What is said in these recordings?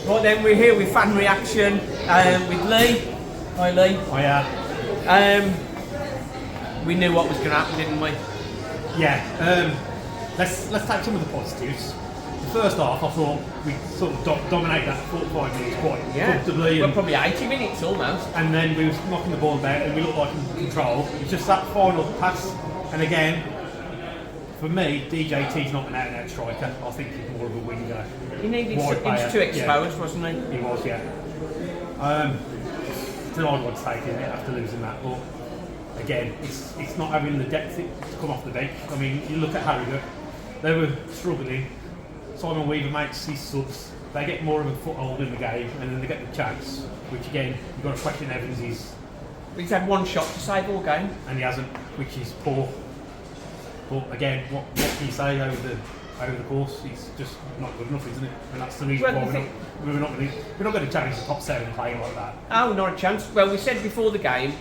Right then, we're here with fan reaction with Lee. Hi Lee. Hiya. We knew what was going to happen, didn't we? Yeah. Let's take some of the positives. The first half, I thought we sort of dominated that 45 minutes quite comfortably. Well, probably 80 minutes almost. And then we was knocking the ball about and we looked like in control. It's just that final pass. And again, for me, DJT's not an out-and-out striker. I think he's more of a winger. He was too exposed, wasn't he? He was, yeah. It's an odd one to take, isn't it, after losing that. But again, it's not having the depth to come off the bench. I mean, you look at Harrogate, they were struggling. Simon Weaver makes his subs. They get more of a foothold in the game, and then they get the chance. Which again, you've got to question Evans. He's had one shot to save all game, and he hasn't, which is poor. But again, what can you say over the course? It's just not good enough, isn't it? And that's the reason why we're not going to challenge the top 7 playing like that. Oh, not a chance. Well, we said before the game,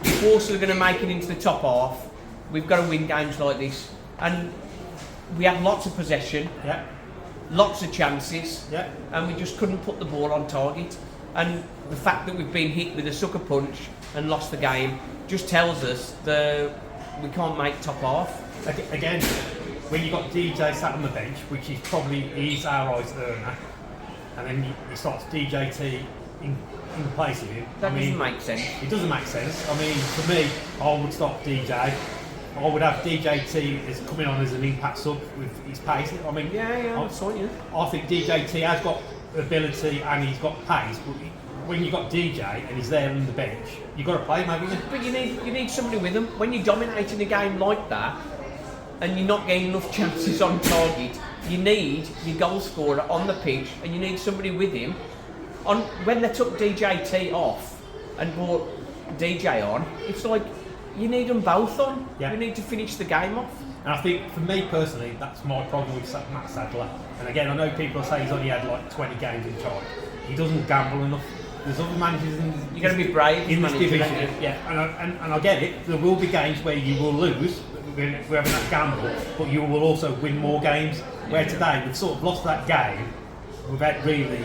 if Walsall are going to make it into the top half, we've got to win games like this. And we had lots of possession, lots of chances, and we just couldn't put the ball on target. And the fact that we've been hit with a sucker punch and lost the game just tells us that we can't make top half. Again, when you got DJ sat on the bench, which is probably our eyes earner, and then he starts DJT in place of him. That doesn't make sense. It doesn't make sense. I mean, for me, I would start DJ. I would have DJT as coming on as an impact sub with his pace. I mean, I think DJT has got ability and he's got pace, but when you've got DJ and he's there on the bench, you've got to play him, haven't you? But you need somebody with him. When you're dominating a game like that, and you're not getting enough chances on target, you need your goal scorer on the pitch, and you need somebody with him. When they took DJT off and brought DJ on, it's like you need them both on. You need to finish the game off. And I think for me personally, that's my problem with Matt Sadler. And again, I know people say he's only had like 20 games in charge. He doesn't gamble enough. There's other managers you're going to be brave in this division. And I get it. There will be games where you will lose. We're having that gamble, but you will also win more games. Where today we've sort of lost that game without really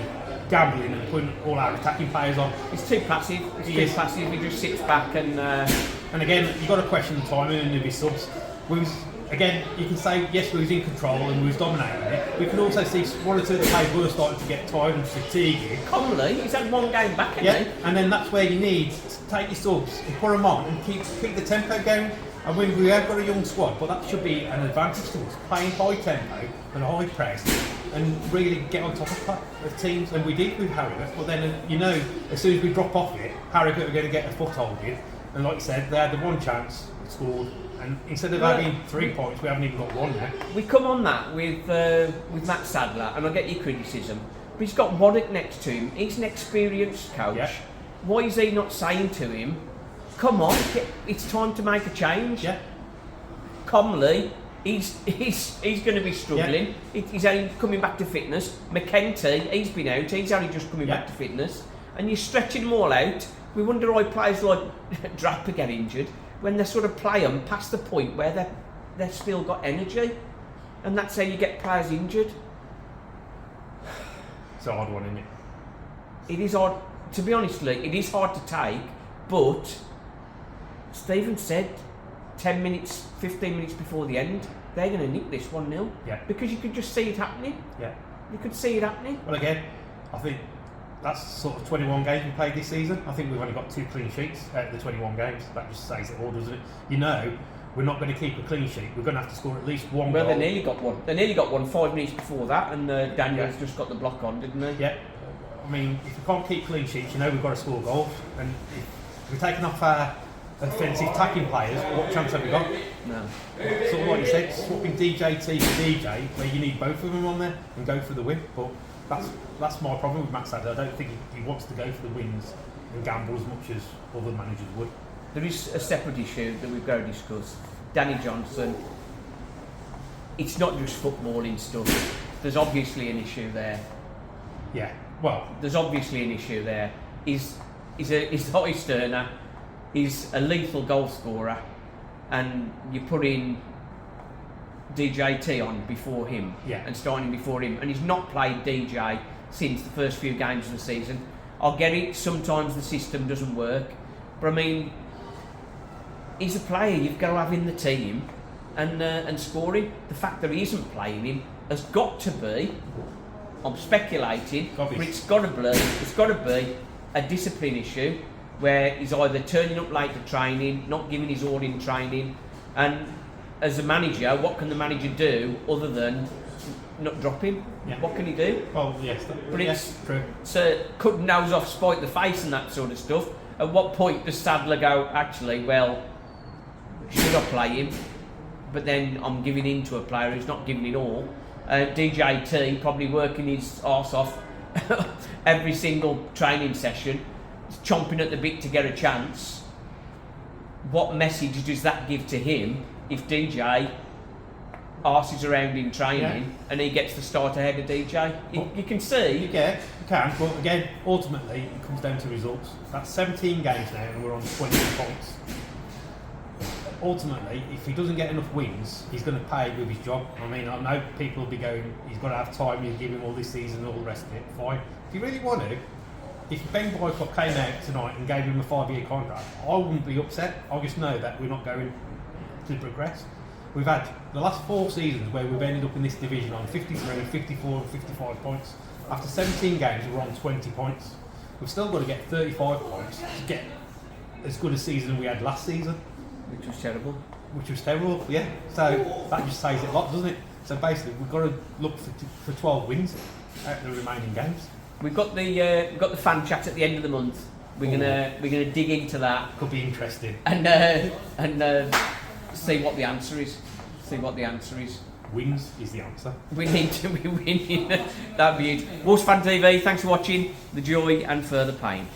gambling and putting all our attacking players on. It's too passive. He just sits back and again, you've got to question the timing of his subs. Again, you can say yes, we was in control and we was dominating it. We can also see one or two of the players were starting to get tired and fatiguing. Connolly, he's had one game back, hasn't he? And then that's where you need to take your subs and put them on and keep the tempo going. I mean, we have got a young squad, but that should be an advantage to us, playing high tempo and high press and really get on top of teams. And we did with Harrogate, but then, as soon as we drop off it, Harrogate are going to get a foothold in. And like you said, they had the one chance, scored, and instead of having 3 points, we haven't even got one now. We come on that with Matt Sadler, and I get your criticism, but he's got Waddock next to him. He's an experienced coach. Why is he not saying to him, come on, it's time to make a change? Comley, he's going to be struggling. He's only coming back to fitness. McKenty, he's been out. He's only just coming back to fitness. And you're stretching them all out. We wonder why players like Draper get injured when they sort of play them past the point where they've still got energy. And that's how you get players injured. It's a hard one, isn't it? It is hard. To be honest, Lee, it is hard to take, but Stephen said 10 minutes, 15 minutes before the end, they're going to nick this 1-0. Because you could just see it happening. You could see it happening. Well, again, I think that's sort of 21 games we played this season. I think we've only got 2 clean sheets out of the 21 games. That just says it all, doesn't it? We're not going to keep a clean sheet. We're going to have to score at least one goal. Well, they nearly got one. They nearly got one 5 minutes before that, and Daniels just got the block on, didn't he? I mean, if we can't keep clean sheets, we've got to score goals. And if we're taking off our offensive attacking players, what chance have we got? No. Sort of like you said, swapping DJT to DJ, where you need both of them on there and go for the win. But that's my problem with Matt Sadler. I don't think he wants to go for the wins and gamble as much as other managers would. There is a separate issue that we've got to discuss. Danny Johnson, it's not just footballing stuff. There's obviously an issue there. There's obviously an issue there. He's a high sterner. He's a lethal goal scorer, and you put in DJT on before him, and starting before him, and he's not played DJ since the first few games of the season. I get it, sometimes the system doesn't work, but I mean, he's a player you've got to have in the team and scoring. The fact that he isn't playing him has got to be, I'm speculating, but it's got to be a discipline issue where he's either turning up late to training, not giving his all in training, and as a manager, what can the manager do other than not drop him? Yeah. What can he do? Well, yes, But yes, true. So cutting nose off, spite the face and that sort of stuff. At what point does Sadler go, actually, well, should I play him? But then I'm giving in to a player who's not giving it all. DJT probably working his arse off every single training session, chomping at the bit to get a chance. What message does that give to him if DJ arses around in training and he gets to start ahead of DJ? You can see. Yeah, you can, but again, ultimately, it comes down to results. That's 17 games now and we're on 20 points. Ultimately, if he doesn't get enough wins, he's going to pay with his job. I mean, I know people will be going, he's got to have time, you give him all this season and all the rest of it. Fine. If you really want to, if Ben Boycott came out tonight and gave him a 5-year contract, I wouldn't be upset. I just know that we're not going to progress. We've had the last 4 seasons where we've ended up in this division on 53, 54 and 55 points. After 17 games, we're on 20 points. We've still got to get 35 points to get as good a season as we had last season. Which was terrible. Which was terrible, yeah. So that just says it a lot, doesn't it? So basically, we've got to look for 12 wins out of the remaining games. We've got the fan chat at the end of the month. We're gonna dig into that. Could be interesting. And see what the answer is. Wins is the answer. We need to be winning. That'd be it. Wolves Fan TV. Thanks for watching. The joy and further pain.